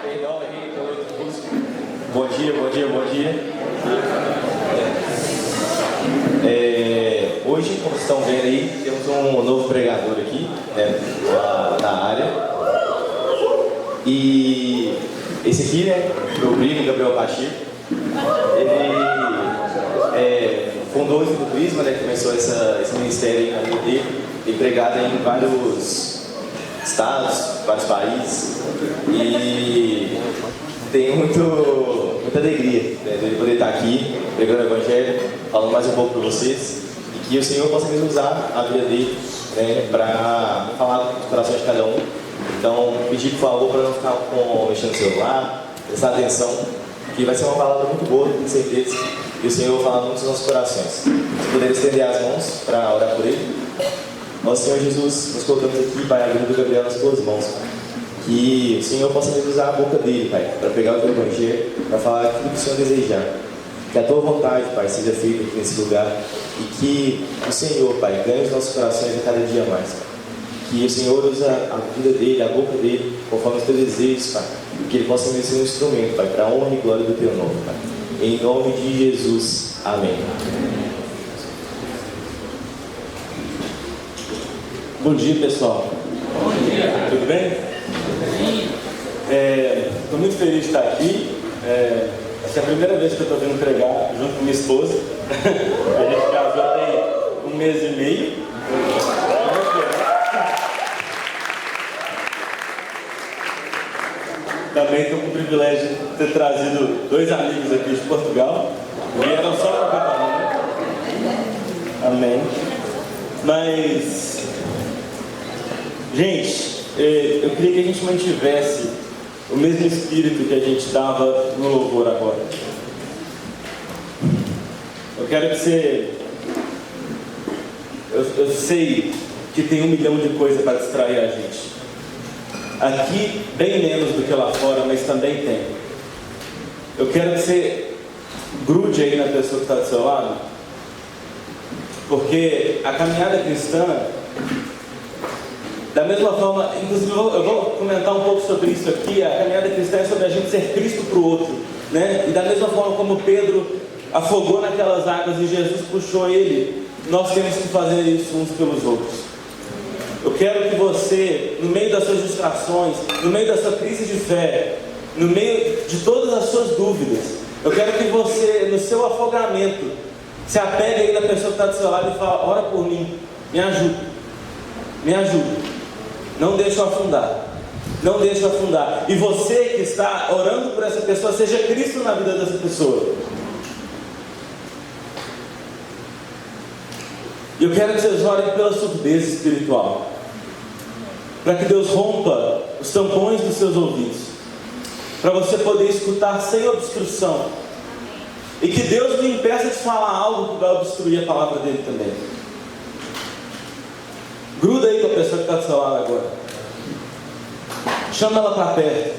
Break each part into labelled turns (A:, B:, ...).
A: Perdão, errei, bom dia, bom dia, bom dia. Hoje, como vocês estão vendo aí, temos um novo pregador aqui, na área. E esse aqui, meu primo, Gabriel Pacheco, ele fundou o Instituto Prisma, começou esse ministério na vida dele, empregado em vários estados, vários países, e tenho muita alegria de poder estar aqui pregando o Evangelho, falando mais um pouco para vocês, e que o Senhor possa mesmo usar a vida dele para falar dos corações de cada um. Então, pedir por favor para não ficar mexendo no celular, prestar atenção, que vai ser uma palavra muito boa, com certeza, e o Senhor vai falar muito nos nossos corações. Se puder estender as mãos para orar por ele. Nosso Senhor Jesus, nos colocamos aqui, Pai, a vida do Gabriel nas tuas mãos. Que o Senhor possa mesmo usar a boca dele, Pai, para pegar o teu Evangelho, para falar aquilo que o Senhor desejar. Que a tua vontade, Pai, seja feita aqui nesse lugar. E que o Senhor, Pai, ganhe os nossos corações a cada dia mais, Pai. Que o Senhor use a vida dele, a boca dele, conforme os teus desejos, Pai. Que ele possa mesmo ser um instrumento, Pai, para a honra e glória do teu nome, Pai. Em nome de Jesus. Amém.
B: Bom dia, pessoal.
C: Bom dia.
B: Tudo bem?
C: Sim.
B: Estou muito feliz de estar aqui. Essa é a primeira vez que eu estou vindo pregar junto com minha esposa. A gente casou tem 1 mês e meio. Também estou com o privilégio de ter trazido 2 amigos aqui de Portugal. Vieram só para Catarina. Amém. Mas, gente, eu queria que a gente mantivesse o mesmo espírito que a gente estava no louvor agora. Eu quero que você... Eu sei que tem 1 milhão de coisas para distrair a gente. Aqui, bem menos do que lá fora, mas também tem. Eu quero que você grude aí na pessoa que está do seu lado, porque a caminhada cristã, da mesma forma, inclusive eu vou comentar um pouco sobre isso aqui, a caminhada cristã é sobre a gente ser Cristo para o outro, E da mesma forma como Pedro afogou naquelas águas e Jesus puxou ele, nós temos que fazer isso uns pelos outros. Eu quero que você, no meio das suas distrações, no meio da sua crise de fé, no meio de todas as suas dúvidas, eu quero que você, no seu afogamento, se apegue aí na pessoa que está do seu lado e fala: ora por mim, me ajuda, me ajuda, não deixa eu afundar, não deixa eu afundar. E você que está orando por essa pessoa, seja Cristo na vida dessa pessoa. E eu quero que vocês orem pela surdez espiritual, para que Deus rompa os tampões dos seus ouvidos, para você poder escutar sem obstrução, e que Deus me impeça de falar algo que vai obstruir a palavra dele também. Gruda aí com a pessoa que está do seu lado agora, chama ela para perto,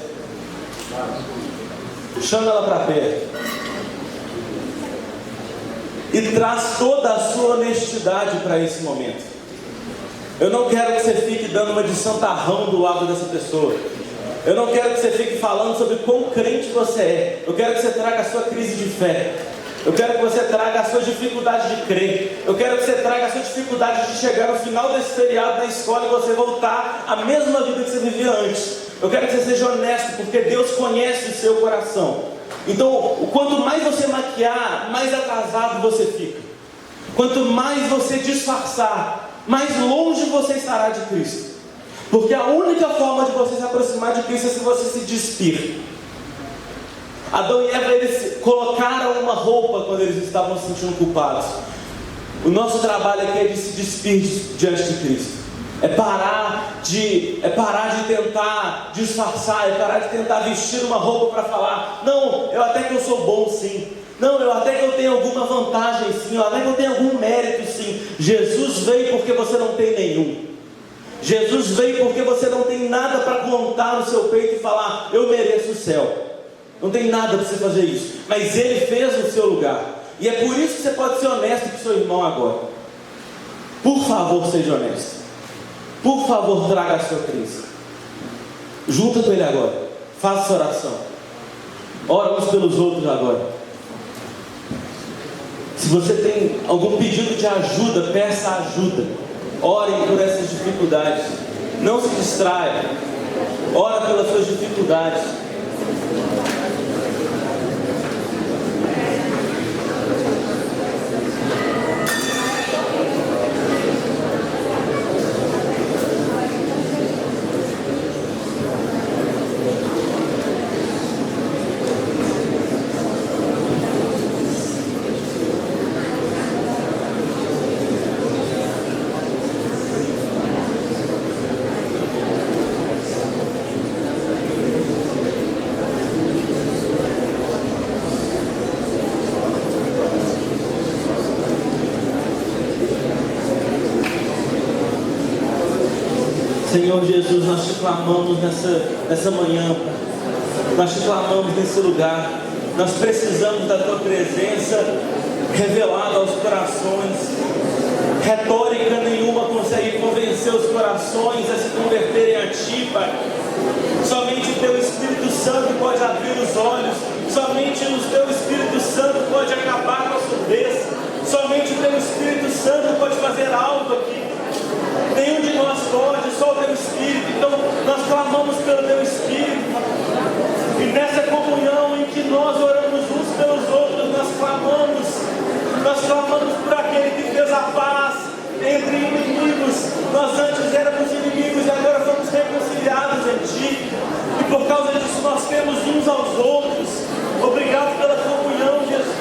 B: chama ela para perto, e traz toda a sua honestidade para esse momento. Eu não quero que você fique dando uma de santarrão do lado dessa pessoa. Eu não quero que você fique falando sobre quão crente você é. Eu quero que você traga a sua crise de fé. Eu quero que você traga a sua dificuldade de crer. Eu quero que você traga a sua dificuldade de chegar no final desse feriado na escola e você voltar à mesma vida que você vivia antes. Eu quero que você seja honesto, porque Deus conhece o seu coração. Então, quanto mais você maquiar, mais atrasado você fica. Quanto mais você disfarçar, mais longe você estará de Cristo. Porque a única forma de você se aproximar de Cristo é se você se despir. Adão e Eva, eles colocaram uma roupa quando eles estavam se sentindo culpados. O nosso trabalho aqui é de se despir diante de Cristo. É parar de tentar disfarçar, é parar de tentar vestir uma roupa para falar: não, eu até que eu sou bom sim, não, eu até que eu tenho alguma vantagem sim, eu até que eu tenho algum mérito sim. Jesus veio porque você não tem nenhum. Jesus veio porque você não tem nada para contar no seu peito e falar: eu mereço o céu. Não tem nada para você fazer isso, mas Ele fez no seu lugar. E é por isso que você pode ser honesto com o seu irmão agora. Por favor, seja honesto. Por favor, traga a sua crise. Junta com ele agora. Faça essa oração. Ora uns pelos outros agora. Se você tem algum pedido de ajuda, peça ajuda. Orem por essas dificuldades. Não se distraia. Ora pelas suas dificuldades. Senhor Jesus, nós te clamamos nessa manhã, nós te clamamos nesse lugar, nós precisamos da tua presença revelada aos corações. Retórica nenhuma consegue convencer os corações a se converterem a ti, Pai. Somente o teu Espírito Santo pode abrir os olhos, somente o teu Espírito Santo pode acabar com a surdez, somente o teu Espírito Santo pode fazer algo aqui. Nenhum de nós pode, só o teu Espírito. Então nós clamamos pelo teu Espírito. E nessa comunhão em que nós oramos uns pelos outros, nós clamamos por aquele que fez a paz entre inimigos. Nós antes éramos inimigos e agora somos reconciliados em ti. E por causa disso nós temos uns aos outros. Obrigado pela comunhão, Jesus.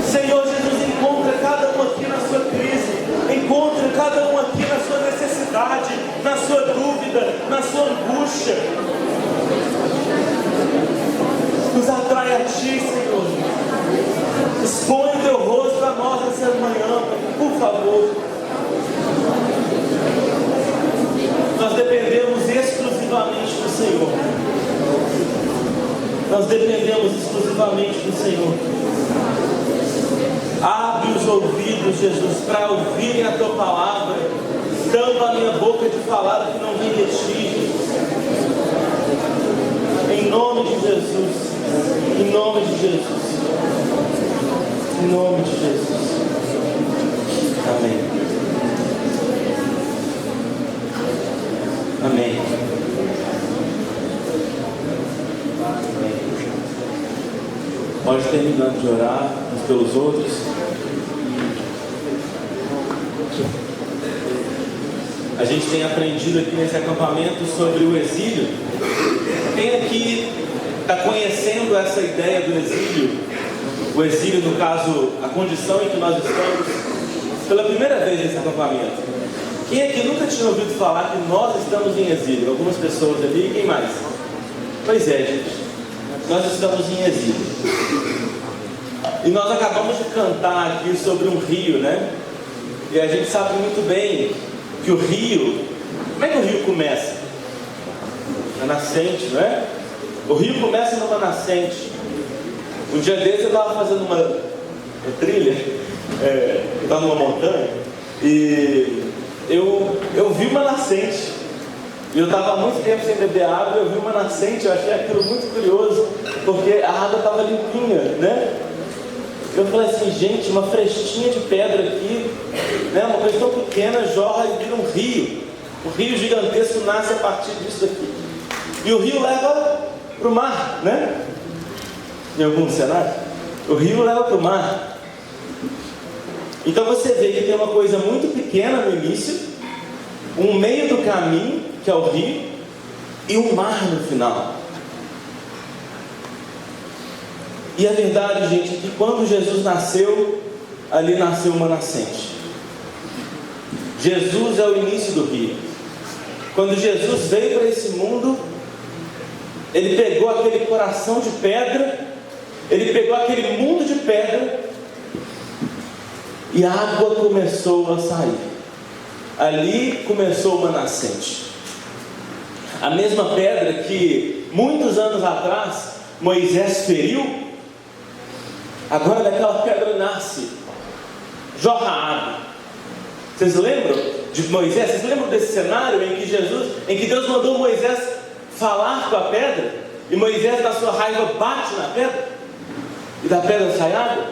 B: Senhor Jesus, encontra cada um aqui na sua crise, encontra cada um aqui na sua necessidade, na sua dúvida, na sua angústia. Nos atrai a ti, Senhor. Expõe o teu rosto a nós nessa manhã, por favor. Nós dependemos exclusivamente do Senhor. Nós dependemos exclusivamente do Senhor. Abre os ouvidos, Jesus, para ouvirem a tua palavra. Tampa a minha boca de falar o que não vem de ti. Em nome de Jesus. Em nome de Jesus. Em nome de Jesus. Amém. Amém. Amém. Pode terminando de orar uns pelos outros. A gente tem aprendido aqui nesse acampamento sobre o exílio. Quem aqui está conhecendo essa ideia do exílio? O exílio, no caso, a condição em que nós estamos, pela primeira vez nesse acampamento. Quem aqui nunca tinha ouvido falar que nós estamos em exílio? Algumas pessoas ali, quem mais? Pois é, gente. Nós estamos em exílio. E nós acabamos de cantar aqui sobre um rio, né? E a gente sabe muito bem que o rio, como é que o rio começa? Na nascente, não é? O rio começa numa nascente. Um dia desses eu estava fazendo uma trilha, eu estava numa montanha, e eu vi uma nascente. E eu estava há muito tempo sem beber água, eu vi uma nascente, eu achei aquilo muito curioso, porque a água estava limpinha, né? Eu falei assim, gente, uma frestinha de pedra aqui, né? Uma coisa tão pequena, jorra e vira um rio. Um rio gigantesco nasce a partir disso aqui. E o rio leva para o mar, né? Em algum cenário, o rio leva para o mar. Então você vê que tem uma coisa muito pequena no início, um meio do caminho, que é o rio, e um mar no final. E a verdade, gente, é que quando Jesus nasceu, ali nasceu uma nascente. Jesus é o início do rio. Quando Jesus veio para esse mundo, ele pegou aquele coração de pedra, ele pegou aquele mundo de pedra, e a água começou a sair. Ali começou uma nascente. A mesma pedra que muitos anos atrás Moisés feriu, agora daquela pedra nasce, jorra água. Vocês lembram de Moisés? Vocês lembram desse cenário em que em que Deus mandou Moisés falar com a pedra, e Moisés, na sua raiva, bate na pedra, e da pedra sai água?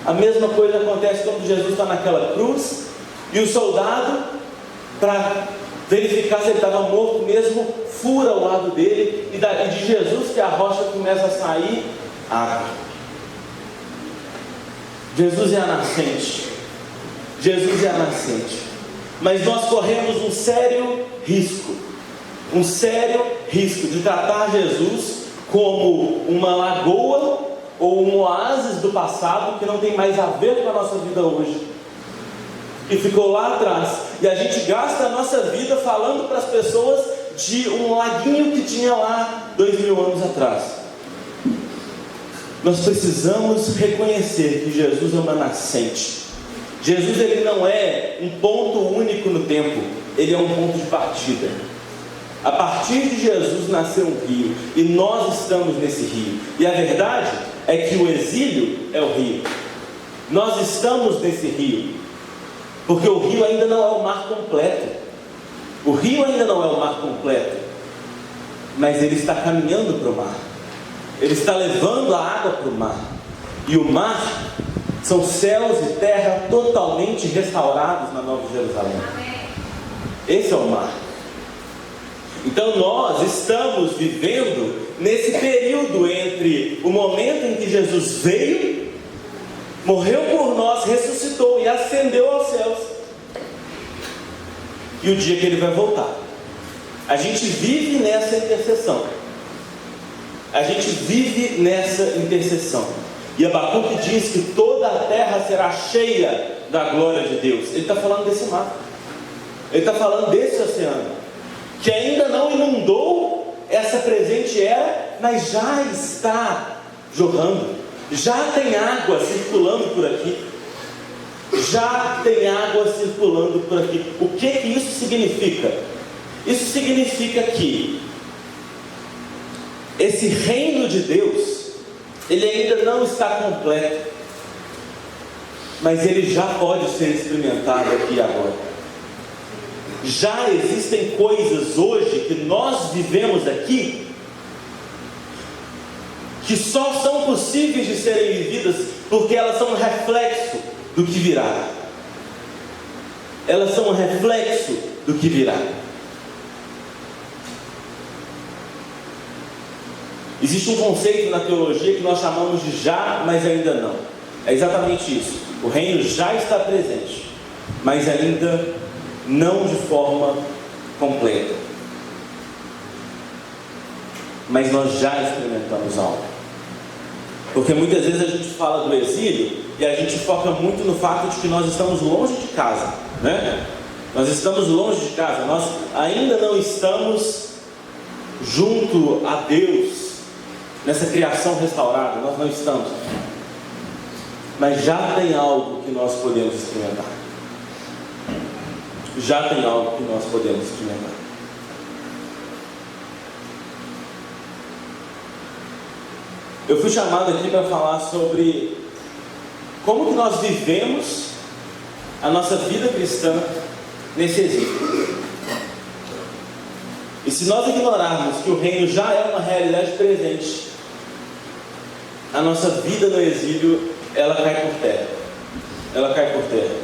B: A mesma coisa acontece quando Jesus está naquela cruz, e o soldado, para verificar se ele estava morto mesmo, fura o lado dele, e de Jesus que a rocha começa a sair água. Jesus é a nascente. Jesus é a nascente. Mas nós corremos um sério risco de tratar Jesus como uma lagoa ou um oásis do passado que não tem mais a ver com a nossa vida hoje, que ficou lá atrás, e a gente gasta a nossa vida falando para as pessoas de um laguinho que tinha lá 2000 anos atrás. Nós precisamos reconhecer que Jesus é uma nascente. Jesus, ele não é um ponto único no tempo, ele é um ponto de partida. A partir de Jesus nasceu um rio, e nós estamos nesse rio, e a verdade é que o exílio é o rio. Nós estamos nesse rio, porque o rio ainda não é o mar completo. O rio ainda não é o mar completo, mas ele está caminhando para o mar. Ele está levando a água para o mar. E o mar são céus e terra totalmente restaurados na Nova Jerusalém. Esse é o mar. Então nós estamos vivendo nesse período entre o momento em que Jesus veio, morreu por nós, ressuscitou e ascendeu aos céus, e o dia que ele vai voltar. A gente vive nessa intercessão. A gente vive nessa intercessão. E Abacuque diz que toda a terra será cheia da glória de Deus. Ele está falando desse mar. Ele está falando desse oceano, que ainda não inundou essa presente era, mas já está jorrando. Já tem água circulando por aqui. Já tem água circulando por aqui. O que isso significa? Isso significa que esse reino de Deus, ele ainda não está completo, mas ele já pode ser experimentado aqui e agora. Já existem coisas hoje que nós vivemos aqui, que só são possíveis de serem vividas porque elas são um reflexo do que virá. Elas são um reflexo do que virá. Existe um conceito na teologia que nós chamamos de já, mas ainda não. É exatamente isso. O reino já está presente, mas ainda não de forma completa. Mas nós já experimentamos algo. Porque muitas vezes a gente fala do exílio e a gente foca muito no fato de que nós estamos longe de casa, né? Nós estamos longe de casa, nós ainda não estamos junto a Deus nessa criação restaurada, nós não estamos. Mas já tem algo que nós podemos experimentar. Já tem algo que nós podemos experimentar. Eu fui chamado aqui para falar sobre como que nós vivemos a nossa vida cristã nesse exílio. E se nós ignorarmos que o reino já é uma realidade presente, a nossa vida no exílio, ela cai por terra. Ela cai por terra.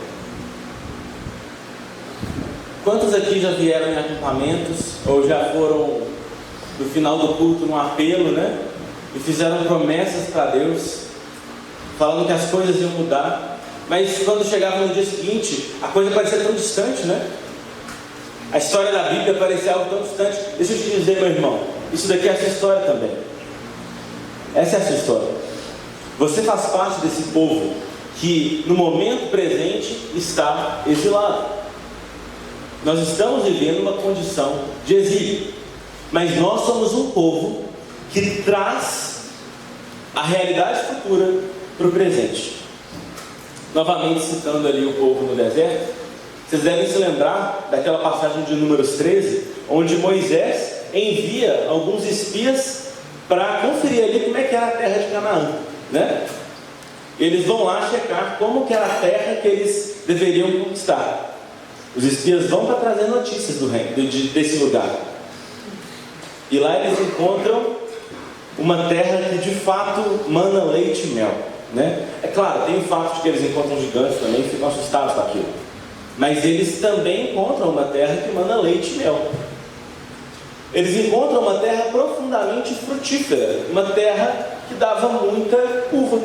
B: Quantos aqui já vieram em acampamentos, ou já foram no final do culto num apelo, né? E fizeram promessas para Deus, falando que as coisas iam mudar, mas quando chegava no dia seguinte, a coisa parecia tão distante, né? A história da Bíblia parecia algo tão distante. Deixa eu te dizer, meu irmão, isso daqui é a sua história também. Essa é a sua história. Você faz parte desse povo que no momento presente está exilado. Nós estamos vivendo uma condição de exílio, mas nós somos um povo que traz a realidade futura para o presente. Novamente citando ali o povo no deserto, vocês devem se lembrar daquela passagem de Números 13, onde Moisés envia alguns espias para conferir ali como é que era a terra de Canaã, né? Eles vão lá checar como que era a terra que eles deveriam conquistar. Os espias vão para trazer notícias do reino, desse lugar. E lá eles encontram uma terra que de fato mana leite e mel, né? É claro, tem o fato de que eles encontram gigantes também e ficam assustados com aquilo. Mas eles também encontram uma terra que mana leite e mel. Eles encontram uma terra profundamente frutífera, uma terra que dava muita uva.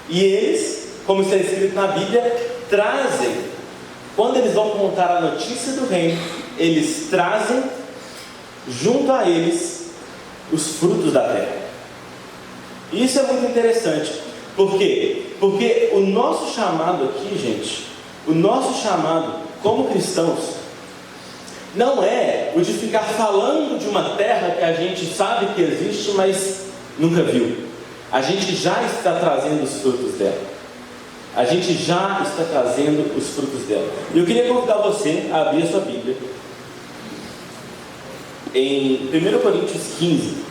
B: E eles, como está escrito na Bíblia, trazem, quando eles vão contar a notícia do reino, eles trazem junto a eles os frutos da terra. E isso é muito interessante. Por quê? Porque o nosso chamado aqui, gente, o nosso chamado como cristãos, não é o de ficar falando de uma terra que a gente sabe que existe, mas nunca viu. A gente já está trazendo os frutos dela. A gente já está trazendo os frutos dela. E eu queria convidar você a abrir a sua Bíblia em 1 Coríntios 15.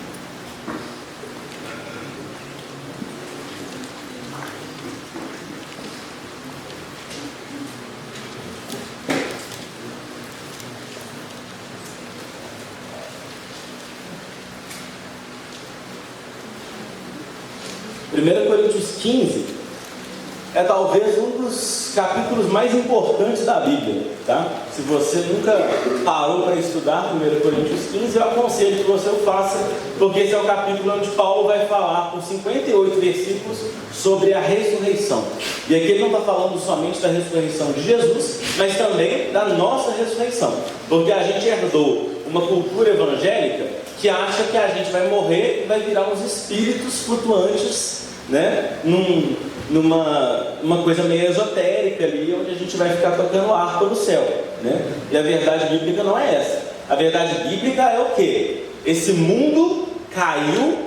B: Primeiro Coríntios 15 é talvez um dos capítulos mais importantes da Bíblia, tá? Se você nunca parou para estudar 1 Coríntios 15, eu aconselho que você o faça, porque esse é o capítulo onde Paulo vai falar por 58 versículos sobre a ressurreição. E aqui ele não está falando somente da ressurreição de Jesus, mas também da nossa ressurreição, porque a gente herdou uma cultura evangélica que acha que a gente vai morrer e vai virar uns espíritos flutuantes, né? Numa coisa meio esotérica ali, onde a gente vai ficar tocando harpa no céu, né? E a verdade bíblica não é essa. A verdade bíblica é o quê? Esse mundo caiu,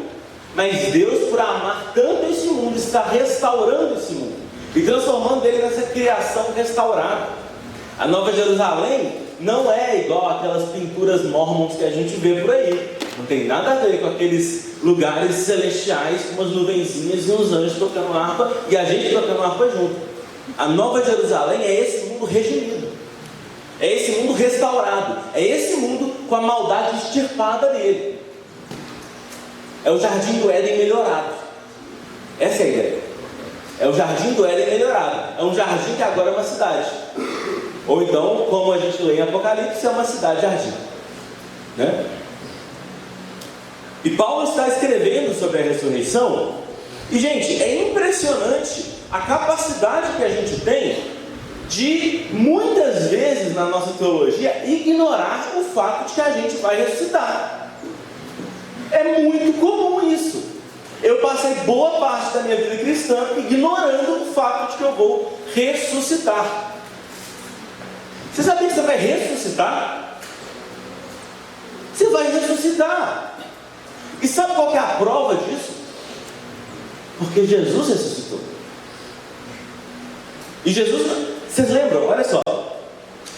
B: mas Deus, por amar tanto esse mundo, está restaurando esse mundo e transformando ele nessa criação restaurada. A Nova Jerusalém não é igual aquelas pinturas mormons que a gente vê por aí. Não tem nada a ver com aqueles lugares celestiais com umas nuvenzinhas e uns anjos tocando harpa e a gente tocando harpa junto. A Nova Jerusalém é esse mundo redimido, é esse mundo restaurado, é esse mundo com a maldade extirpada dele. É o jardim do Éden melhorado. Essa é a ideia. É o jardim do Éden melhorado. É um jardim que agora é uma cidade. Ou então, como a gente lê em Apocalipse, é uma cidade-jardim, né? E Paulo está escrevendo sobre a ressurreição. E, gente, é impressionante a capacidade que a gente tem de, muitas vezes na nossa teologia, ignorar o fato de que a gente vai ressuscitar. É muito comum isso. Eu passei boa parte da minha vida cristã ignorando o fato de que eu vou ressuscitar. Você sabia que você vai ressuscitar? Você vai ressuscitar. E sabe qual que é a prova disso? Porque Jesus ressuscitou. E Jesus, vocês lembram? Olha só.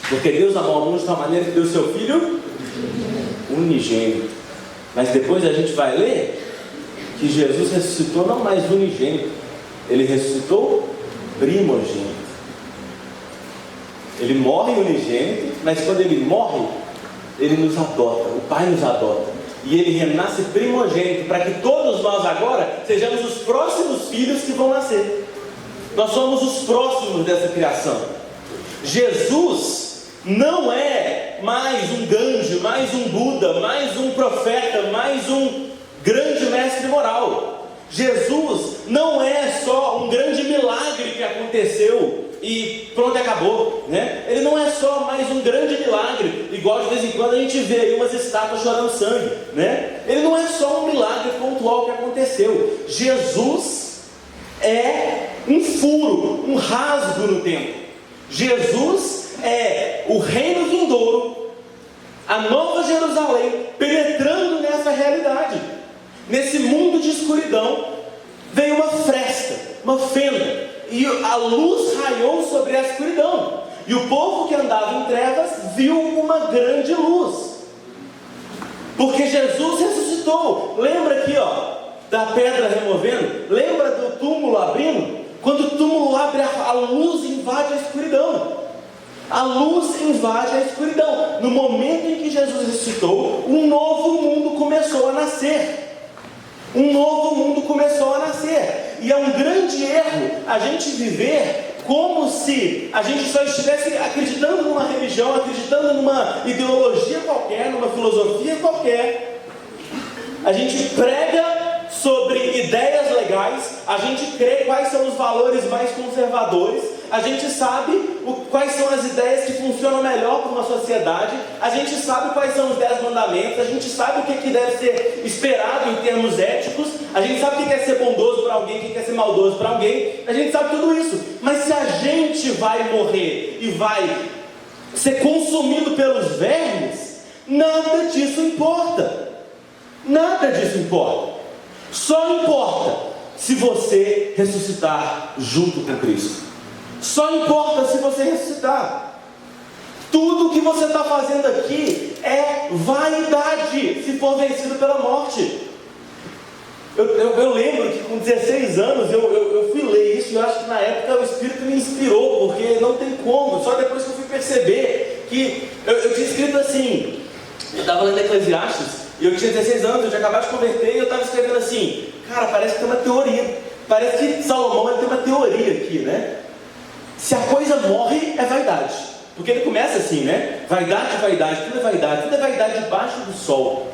B: Porque Deus amou ao mundo de tal maneira que deu seu Filho unigênito. Mas depois a gente vai ler que Jesus ressuscitou não mais unigênito. Ele ressuscitou primogênito. Ele morre unigênito, mas quando ele morre, ele nos adota, o Pai nos adota. E ele renasce primogênito, para que todos nós agora sejamos os próximos filhos que vão nascer. Nós somos os próximos dessa criação. Jesus não é mais um Gandhi, mais um Buda, mais um profeta, mais um grande mestre moral. Jesus não é só um grande milagre que aconteceu e pronto, acabou, né? Ele não é só mais um grande milagre, igual de vez em quando a gente vê aí umas estátuas chorando sangue, né? Ele não é só um milagre pontual que aconteceu. Jesus é um furo, um rasgo no tempo. Jesus é o reino vindouro, a Nova Jerusalém, penetrando nessa realidade. Nesse mundo de escuridão veio uma fresta, uma fenda, e a luz raiou sobre a escuridão, e o povo que andava em trevas viu uma grande luz, porque Jesus ressuscitou. Lembra aqui, da pedra removendo? Lembra do túmulo abrindo? Quando o túmulo abre, a luz invade a escuridão. A luz invade a escuridão. No momento em que Jesus ressuscitou, um novo mundo começou a nascer. Um novo mundo começou a nascer. E é um grande erro a gente viver como se a gente só estivesse acreditando numa religião, acreditando numa ideologia qualquer, numa filosofia qualquer. A gente prega sobre ideias legais, a gente crê quais são os valores mais conservadores, a gente sabe quais são as ideias que funcionam melhor para uma sociedade, a gente sabe quais são os 10 mandamentos, a gente sabe o que deve ser esperado em termos éticos, a gente sabe o que é ser bondoso para alguém, o que é ser maldoso para alguém, a gente sabe tudo isso. Mas se a gente vai morrer e vai ser consumido pelos vermes, nada disso importa. Nada disso importa. Só importa se você ressuscitar junto com Cristo. Só importa se você ressuscitar. Tudo que você está fazendo aqui é vaidade, se for vencido pela morte. Eu lembro que com 16 anos eu fui ler isso, e eu acho que na época o Espírito me inspirou, porque não tem como. Só depois que eu fui perceber que eu tinha escrito assim, eu estava lendo Eclesiastes, e eu tinha 16 anos, eu tinha acabado de converter, e eu estava escrevendo assim, cara, parece que tem uma teoria, parece que Salomão tem uma teoria aqui, né? Se a coisa morre, é vaidade. Porque ele começa assim, né? Vaidade, vaidade, tudo é vaidade debaixo do sol.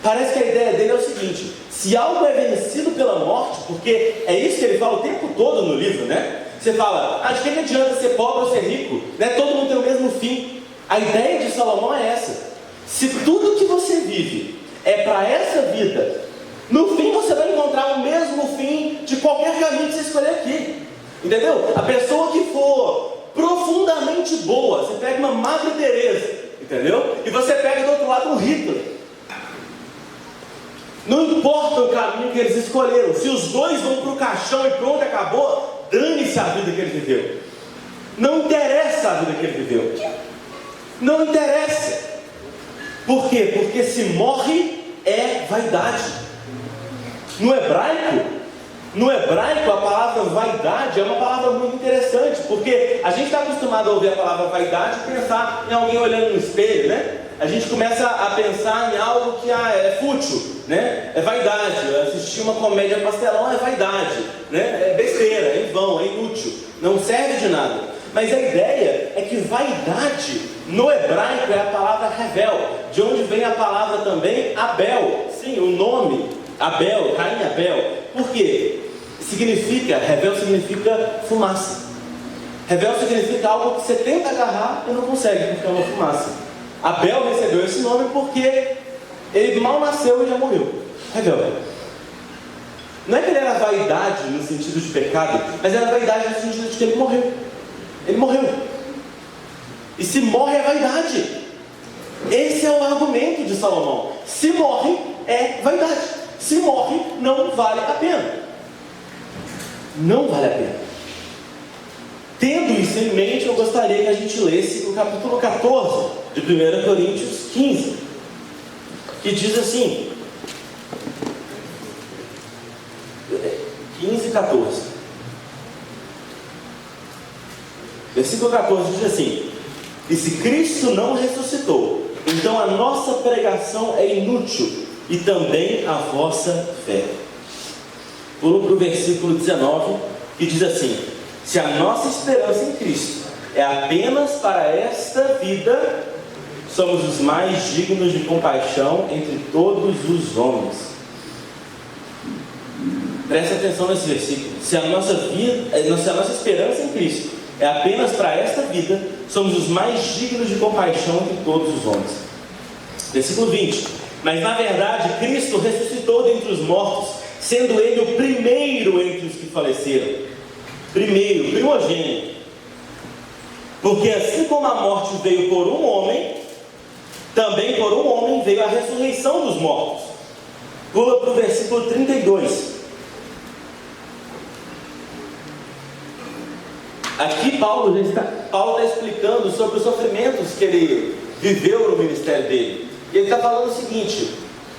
B: Parece que a ideia dele é o seguinte: se algo é vencido pela morte, porque é isso que ele fala o tempo todo no livro, né? Você fala, de que adianta ser pobre ou ser rico? Né? Todo mundo tem o mesmo fim. A ideia de Salomão é essa. Se tudo que você vive é para essa vida, no fim você vai encontrar o mesmo fim de qualquer caminho que você escolher aqui. Entendeu? A pessoa que for profundamente boa, você pega uma Madre Teresa, entendeu? E você pega do outro lado um Hitler. Não importa o caminho que eles escolheram. Se os dois vão para o caixão e pronto, acabou, dane-se a vida que ele viveu. Não interessa a vida que ele viveu. Não interessa. Por quê? Porque se morre é vaidade. No hebraico a palavra vaidade é uma palavra muito interessante, porque a gente está acostumado a ouvir a palavra vaidade e pensar em alguém olhando no espelho, né? A gente começa a pensar em algo que é fútil, né? É vaidade. Assistir uma comédia pastelão é vaidade, né? É besteira, é em vão, é inútil, não serve de nada. Mas a ideia é que vaidade no hebraico é a palavra revel, de onde vem a palavra também Abel. Sim, o nome Abel, Caim e Abel. Por quê? Revel significa fumaça. Revel significa algo que você tenta agarrar e não consegue, porque é uma fumaça. Abel recebeu esse nome porque ele mal nasceu e já morreu. Revel. Não é que ele era vaidade no sentido de pecado, mas era vaidade no sentido de que ele morreu. Ele morreu. E se morre é vaidade. Esse é o argumento de Salomão. Se morre é vaidade. Se morre não vale a pena. Não vale a pena. Tendo isso em mente, eu gostaria que a gente lesse o capítulo 14 de 1 Coríntios 15, que diz assim, 15 e 14. Versículo 14 diz assim: e se Cristo não ressuscitou, então a nossa pregação é inútil, e também a vossa fé. Pulo para o versículo 19, que diz assim: se a nossa esperança em Cristo é apenas para esta vida, somos os mais dignos de compaixão entre todos os homens. Presta atenção nesse versículo. Se a nossa esperança em Cristo é apenas para esta vida, somos os mais dignos de compaixão entre todos os homens. Versículo 20. Mas na verdade Cristo ressuscitou dentre os mortos, sendo Ele o primeiro entre os que faleceram. Primeiro, primogênito. Porque assim como a morte veio por um homem, também por um homem veio a ressurreição dos mortos. Pula para o versículo 32. Aqui Paulo está explicando sobre os sofrimentos que ele viveu no ministério dele. E ele está falando o seguinte: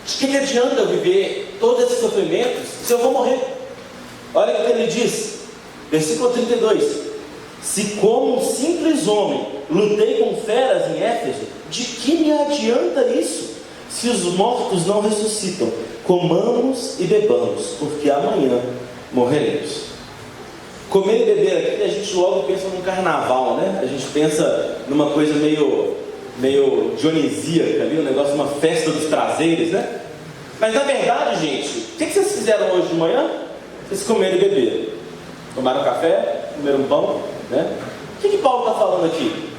B: de que adianta eu viver todos esses sofrimentos se eu vou morrer? Olha o que ele diz, versículo 32. Se como um simples homem lutei com feras em Éfeso, de que me adianta isso? Se os mortos não ressuscitam, comamos e bebamos, porque amanhã morreremos. Comer e beber aqui, a gente logo pensa num carnaval, né? A gente pensa numa coisa meio dionisíaca ali, um negócio, uma festa dos prazeres, né? Mas na verdade, gente, o que vocês fizeram hoje de manhã? Vocês comeram e beberam. Tomaram café, comeram pão, né? O que Paulo está falando aqui?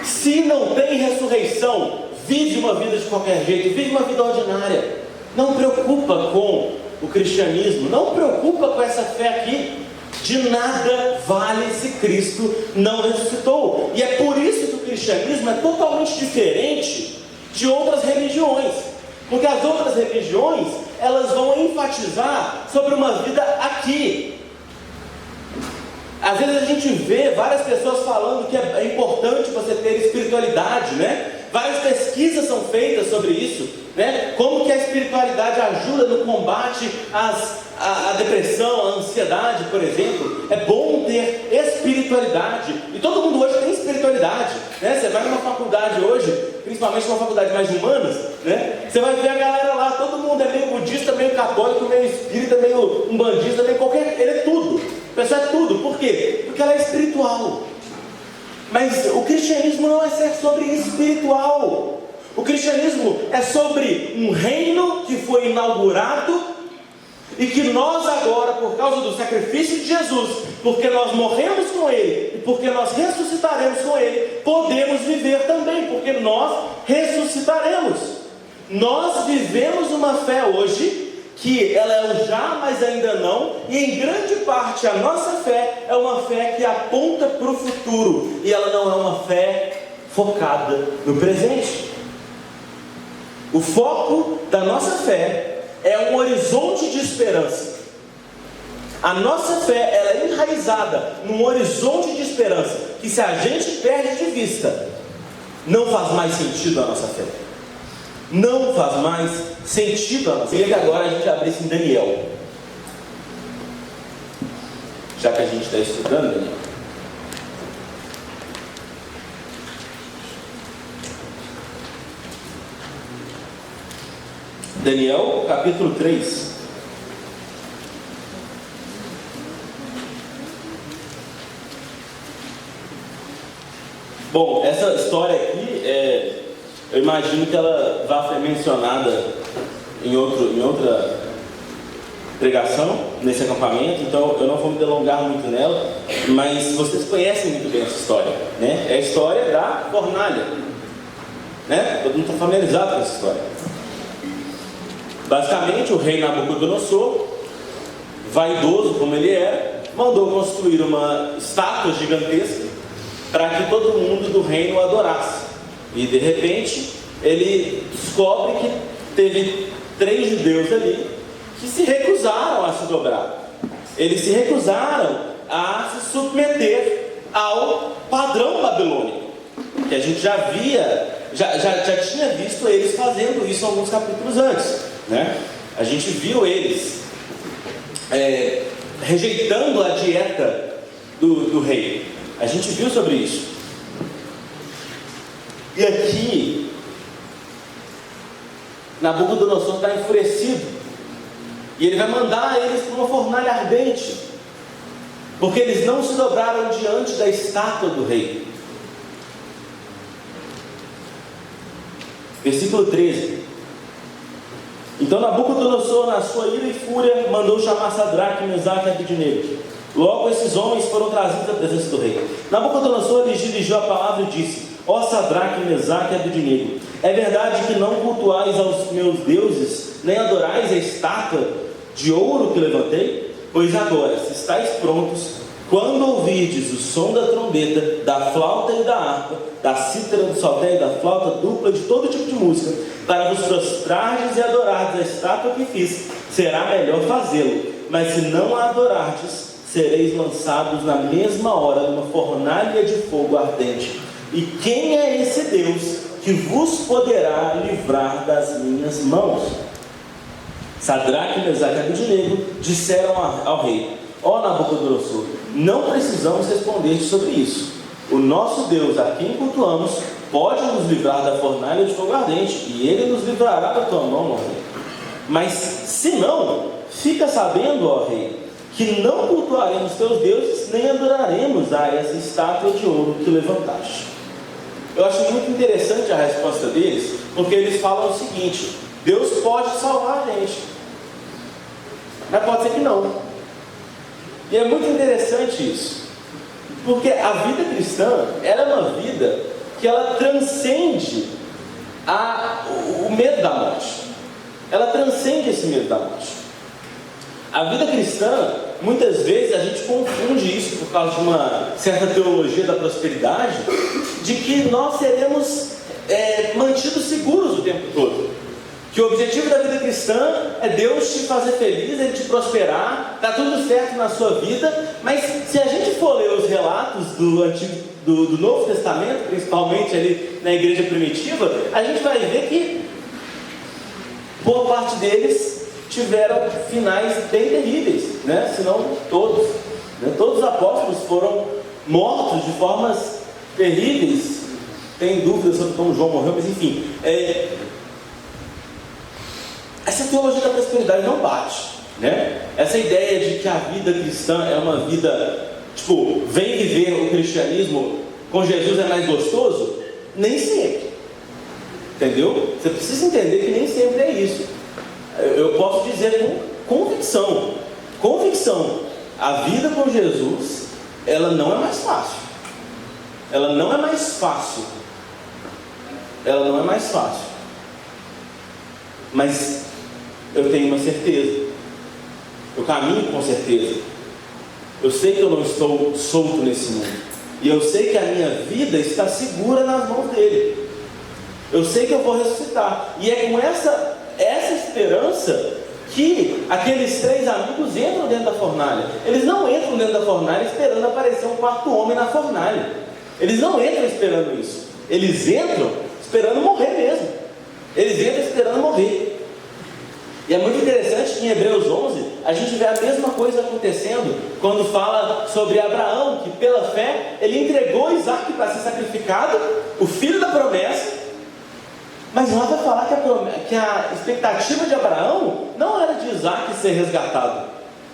B: Se não tem ressurreição, vive uma vida de qualquer jeito, vive uma vida ordinária. Não preocupa com o cristianismo, não preocupa com essa fé aqui. De nada vale se Cristo não ressuscitou. E é por isso que o cristianismo é totalmente diferente de outras religiões. Porque as outras religiões, elas vão enfatizar sobre uma vida aqui. Às vezes a gente vê várias pessoas falando que é importante você ter espiritualidade, né? Várias pesquisas são feitas sobre isso, né? Como que a espiritualidade ajuda no combate à depressão, à ansiedade, por exemplo. É bom ter espiritualidade. E todo mundo hoje tem espiritualidade, né? Você vai numa faculdade hoje, principalmente numa faculdade mais humanas, né? Você vai ver a galera lá, todo mundo é meio budista, meio católico, meio espírita, meio umbandista, meio qualquer... Ele é tudo. A pessoa é tudo. Por quê? Porque ela é espiritual. Mas o cristianismo não é sobre espiritual. O cristianismo é sobre um reino que foi inaugurado e que nós agora, por causa do sacrifício de Jesus, porque nós morremos com Ele e porque nós ressuscitaremos com Ele, podemos viver também, porque nós ressuscitaremos. Nós vivemos uma fé hoje que ela é o já, mas ainda não, e em grande parte a nossa fé é uma fé que aponta para o futuro, e ela não é uma fé focada no presente. O foco da nossa fé é um horizonte de esperança. A nossa fé, ela é enraizada num horizonte de esperança, que se a gente perde de vista, não faz mais sentido a nossa fé. Não faz mais sentido a nossa fé. Queria que agora a gente abrisse em Daniel. Já que a gente está estudando, Daniel. Daniel, capítulo 3. Bom, essa história aqui, eu imagino que ela vai ser mencionada em outra pregação, nesse acampamento, então eu não vou me delongar muito nela, mas vocês conhecem muito bem essa história, né? É a história da fornalha, né? Todo mundo está familiarizado com essa história. Basicamente, o rei Nabucodonosor, vaidoso como ele era, mandou construir uma estátua gigantesca para que todo mundo do reino o adorasse. E de repente, ele descobre que teve 3 judeus ali que se recusaram a se dobrar. Eles se recusaram a se submeter ao padrão babilônico, que a gente já tinha visto eles fazendo isso alguns capítulos antes, né? A gente viu eles rejeitando a dieta do rei. A gente viu sobre isso. E aqui Nabucodonosor está enfurecido, e ele vai mandar eles para uma fornalha ardente, porque eles não se dobraram diante da estátua do rei. Versículo 13. Então Nabucodonosor, na sua ira e fúria, mandou chamar Sadraque, Mesaque e Abednego. Logo esses homens foram trazidos à presença do rei. Nabucodonosor lhes dirigiu a palavra e disse: ó Sadraque, Mesaque e Abednego, é verdade que não cultuais aos meus deuses, nem adorais a estátua de ouro que levantei? Pois agora, se estáis prontos, quando ouvirdes o som da trombeta, da flauta e da harpa, da cítara, do saltério e da flauta dupla, de todo tipo de música, para vos prostrardes e adorardes a estátua que fiz, será melhor fazê-lo. Mas se não a adorardes, sereis lançados na mesma hora numa fornalha de fogo ardente. E quem é esse Deus que vos poderá livrar das minhas mãos? Sadraque, Mesaque e Abednego disseram ao rei: ó Nabucodonosor, não precisamos responder sobre isso. o nosso Deus, a quem cultuamos, pode nos livrar da fornalha de fogo ardente, e Ele nos livrará da tua mão, ó rei. Mas, se não, fica sabendo, ó rei, que não cultuaremos teus deuses, nem adoraremos a essa estátua de ouro que levantaste. Eu acho muito interessante a resposta deles, porque eles falam o seguinte: Deus pode salvar a gente, mas pode ser que não. E é muito interessante isso, porque a vida cristã, ela é uma vida que ela transcende o medo da morte. Ela transcende esse medo da morte. A vida cristã, muitas vezes a gente confunde isso por causa de uma certa teologia da prosperidade, de que nós seremos mantidos seguros o tempo todo. Que o objetivo da vida cristã é Deus te fazer feliz, Ele te prosperar, está tudo certo na sua vida. Mas se a gente for ler os relatos do Novo Testamento, principalmente ali na igreja primitiva, a gente vai ver que boa parte deles tiveram finais bem terríveis, né? Se não todos, né? Todos os apóstolos foram mortos de formas terríveis. Tem dúvidas sobre como João morreu, mas enfim, essa teologia da prosperidade não bate, né? Essa ideia de que a vida cristã é uma vida, tipo, vem viver o cristianismo com Jesus é mais gostoso, nem sempre, entendeu? Você precisa entender que nem sempre é isso. Eu posso dizer com convicção, a vida com Jesus, ela não é mais fácil. Ela não é mais fácil. Mas eu tenho uma certeza. Eu caminho com certeza. Eu sei que eu não estou solto nesse mundo. E eu sei que a minha vida está segura nas mãos dele. Eu sei que eu vou ressuscitar. E é com essa esperança que aqueles 3 amigos entram dentro da fornalha. Eles não entram dentro da fornalha esperando aparecer um 4º homem na fornalha. Eles não entram esperando isso. Eles entram esperando morrer mesmo. Eles entram esperando morrer. E é muito interessante que em Hebreus 11 a gente vê a mesma coisa acontecendo quando fala sobre Abraão, que pela fé ele entregou Isaac para ser sacrificado, o filho da promessa. Mas lá vai falar que a expectativa de Abraão não era de Isaac ser resgatado.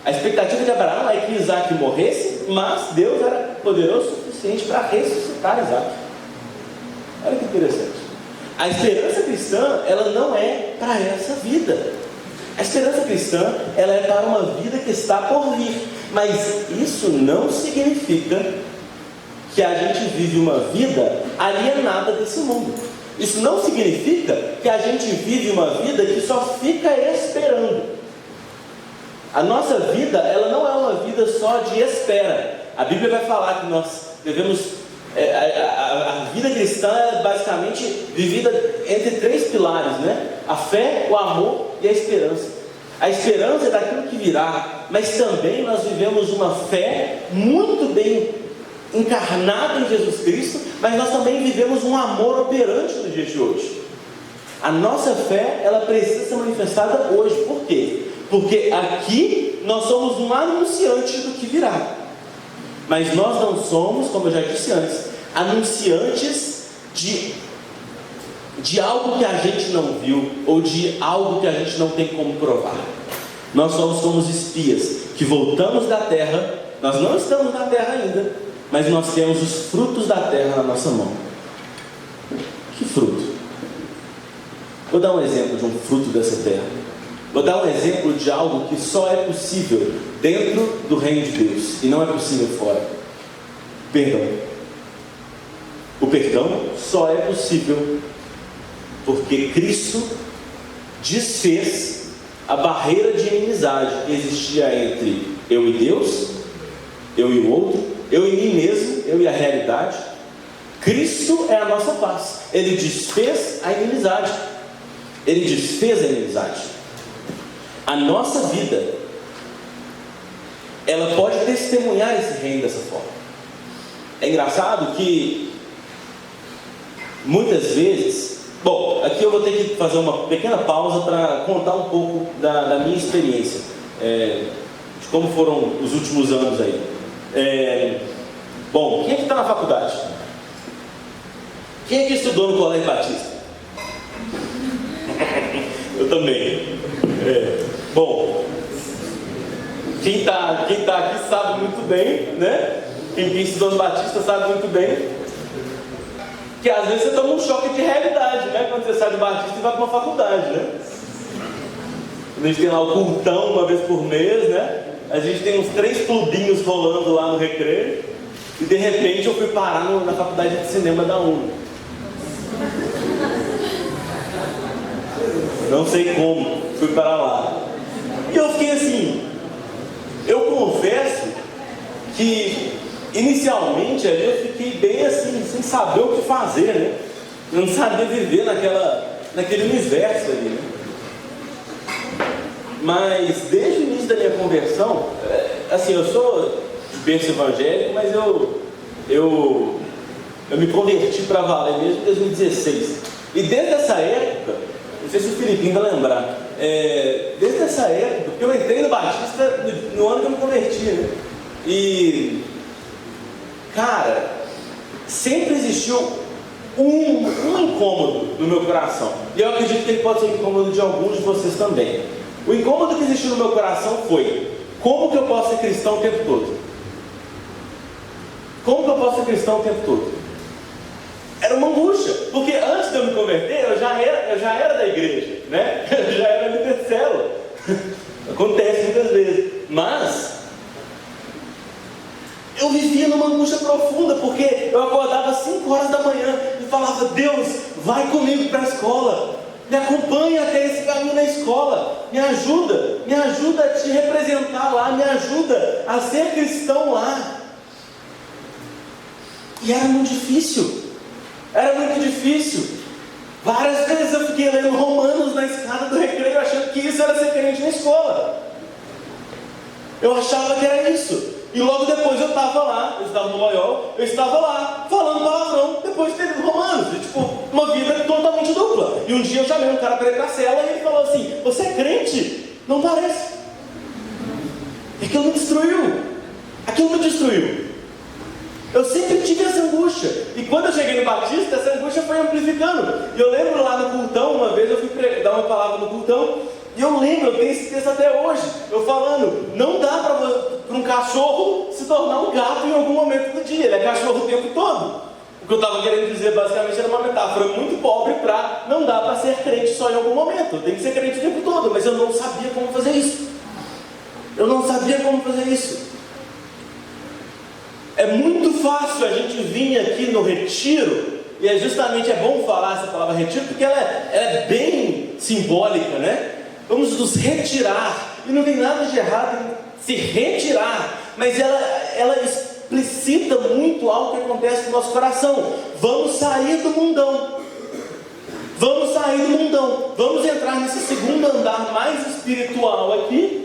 B: A expectativa de Abraão é que Isaac morresse, mas Deus era poderoso o suficiente para ressuscitar Isaac. Olha que interessante. A esperança cristã, ela não é para essa vida. A esperança cristã, ela é para uma vida que está por vir. Mas isso não significa que a gente vive uma vida alienada desse mundo. Isso não significa que a gente vive uma vida que só fica esperando. A nossa vida, ela não é uma vida só de espera. A Bíblia vai falar que nós devemos... a vida cristã é basicamente vivida entre 3 pilares, né? A fé, o amor e a esperança. A esperança é daquilo que virá, mas também nós vivemos uma fé muito bem encarnado em Jesus Cristo, mas nós também vivemos um amor operante no dia de hoje. A nossa fé, ela precisa ser manifestada hoje. Por quê? Porque aqui nós somos um anunciante do que virá, mas nós não somos, como eu já disse antes, anunciantes de algo que a gente não viu, ou de algo que a gente não tem como provar. Nós somos como os espias, que voltamos da terra. Nós não estamos na terra ainda, mas nós temos os frutos da terra na nossa mão. Que fruto? Vou dar um exemplo de um fruto dessa terra. Vou dar um exemplo de algo que só é possível dentro do reino de Deus e não é possível fora. Perdão. O perdão só é possível porque Cristo desfez a barreira de inimizade que existia entre eu e Deus, eu e o outro, eu e mim mesmo, eu e a realidade. Cristo é a nossa paz. Ele desfez a inimizade. Ele desfez a inimizade. A nossa vida, ela pode testemunhar esse reino dessa forma. É engraçado que muitas vezes... Bom, aqui eu vou ter que fazer uma pequena pausa para contar um pouco da minha experiência, de como foram os últimos anos aí. Bom, quem é que está na faculdade? Quem é que estudou no Colégio Batista? Eu também. Bom, quem tá aqui sabe muito bem, né? Quem estudou no Batista sabe muito bem que às vezes você toma um choque de realidade, né? Quando você sai do Batista e vai para uma faculdade, né? A gente tem lá o cultão uma vez por mês, né? A gente tem uns 3 clubinhos rolando lá no recreio. E de repente eu fui parar na faculdade de cinema da UNA. Não sei como, fui para lá. E eu fiquei assim, eu confesso que inicialmente ali eu fiquei bem assim, sem saber o que fazer, né? Eu não sabia viver naquele universo ali, né? Mas desde o início da minha conversão, assim, eu sou de berço evangélico, mas eu me converti para valer mesmo em 2016. E desde essa época, não sei se o Filipinho vai lembrar, desde essa época, porque eu entrei no Batista no ano que eu me converti, né? E, cara, sempre existiu um incômodo no meu coração. E eu acredito que ele pode ser um incômodo de alguns de vocês também. O incômodo que existiu no meu coração foi: como que eu posso ser cristão o tempo todo? Como que eu posso ser cristão o tempo todo? Era uma angústia, porque antes de eu me converter, eu já era da igreja, né? Eu já era líder de célula. Acontece muitas vezes. Mas eu vivia numa angústia profunda, porque eu acordava às 5 horas da manhã e falava: Deus, vai comigo para a escola, me acompanha até esse caminho na escola, me ajuda a te representar lá, me ajuda a ser cristão lá. E era muito difícil. Várias vezes eu fiquei lendo Romanos na escada do recreio, achando que isso era ser crente na escola. Eu achava que era isso. E logo depois eu estava lá, eu estava no Loyola, eu estava lá, falando palavrão, depois de ter lido Romanos. E, tipo, uma vida totalmente dupla. E um dia eu chamei um cara para ir para a cela e ele falou assim: você é crente? Não parece. E aquilo me destruiu. Eu sempre tive essa angústia. E quando eu cheguei no Batista, essa angústia foi amplificando. E eu lembro lá no cultão, uma vez eu fui dar uma palavra no cultão, e eu lembro, eu tenho esse texto até hoje, eu falando: não dá para um cachorro se tornar um gato em algum momento do dia. Ele é cachorro o tempo todo. O que eu estava querendo dizer basicamente era uma metáfora muito pobre para não dá para ser crente só em algum momento. Tem que ser crente o tempo todo. Mas eu não sabia como fazer isso. É muito fácil a gente vir aqui no retiro, e justamente é bom falar essa palavra retiro, porque ela é bem simbólica, né? Vamos nos retirar, e não tem nada de errado em se retirar, mas ela explicita muito algo que acontece no nosso coração. Vamos sair do mundão, vamos entrar nesse segundo andar mais espiritual aqui,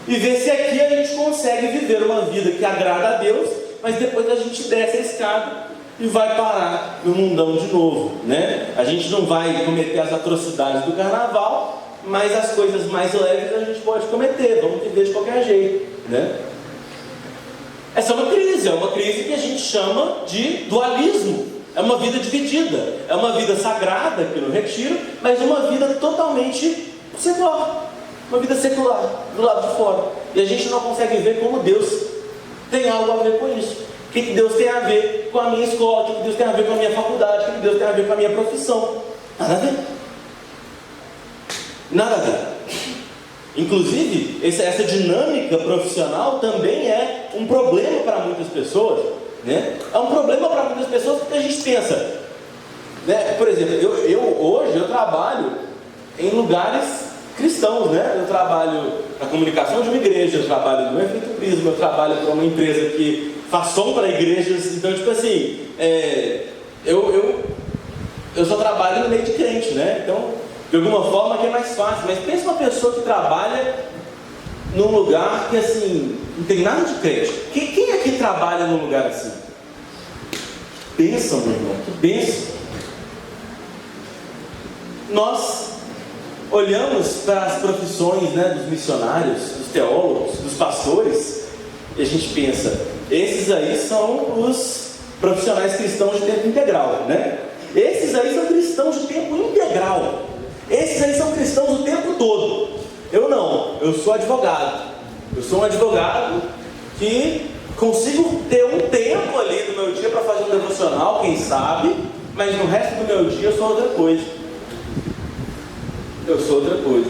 B: e ver se aqui a gente consegue viver uma vida que agrada a Deus, mas depois a gente desce a escada e vai parar no mundão de novo, né? A gente não vai cometer as atrocidades do carnaval, mas as coisas mais leves a gente pode cometer, vamos viver de qualquer jeito, né? Essa é uma crise que a gente chama de dualismo. É uma vida dividida, é uma vida sagrada aqui no retiro, mas uma vida totalmente secular. Uma vida secular, do lado de fora. E a gente não consegue ver como Deus tem algo a ver com isso. O que Deus tem a ver com a minha escola, o que Deus tem a ver com a minha faculdade, o que Deus tem a ver com a minha profissão. Nada a ver. Inclusive, essa dinâmica profissional também é um problema para muitas pessoas, né? É um problema para muitas pessoas porque a gente pensa, né? Por exemplo, hoje eu trabalho em lugares cristãos, né? Eu trabalho na comunicação de uma igreja, eu trabalho no Efeito Prisma, eu trabalho para uma empresa que faz som para igrejas. Então, tipo assim, eu só trabalho no meio de crente, né? Então, de alguma forma que é mais fácil. Mas pensa uma pessoa que trabalha num lugar que, assim, não tem nada de crente. Quem aqui trabalha num lugar assim? Pensa, meu irmão, que pensa. Nós olhamos para as profissões, né, dos missionários, dos teólogos, dos pastores, e a gente pensa: esses aí são os profissionais cristãos de tempo integral, né? Esses aí são cristãos de tempo integral. Esses aí são cristãos o tempo todo. Eu não, eu sou advogado. Eu sou um advogado que consigo ter um tempo ali do meu dia para fazer um devocional, quem sabe, mas no resto do meu dia eu sou outra coisa. Eu sou outra coisa.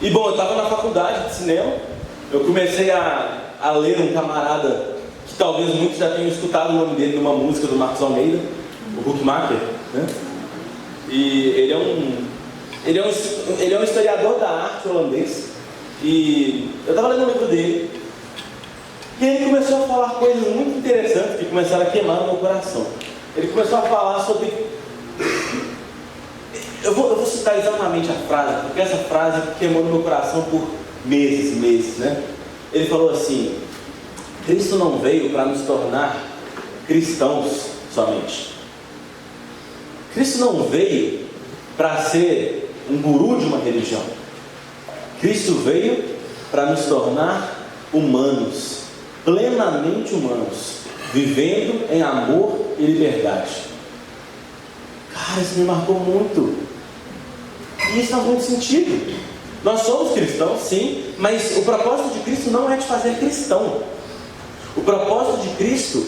B: E bom, eu estava na faculdade de cinema, eu comecei a ler um camarada que talvez muitos já tenham escutado o nome dele numa música do Marcos Almeida, o Huckmacher, né? E ele é um historiador da arte holandês. E eu estava lendo o livro dele e ele começou a falar coisas muito interessantes que começaram a queimar no meu coração. Ele começou a falar sobre... Eu vou citar exatamente a frase, porque essa frase queimou no meu coração por meses e meses, né? Ele falou assim: Cristo não veio para nos tornar cristãos somente. Cristo não veio para ser um guru de uma religião. Cristo veio para nos tornar humanos, plenamente humanos, vivendo em amor e liberdade. Cara, isso me marcou muito. E isso faz muito sentido. Nós somos cristãos, sim, mas o propósito de Cristo não é te fazer cristão. O propósito de Cristo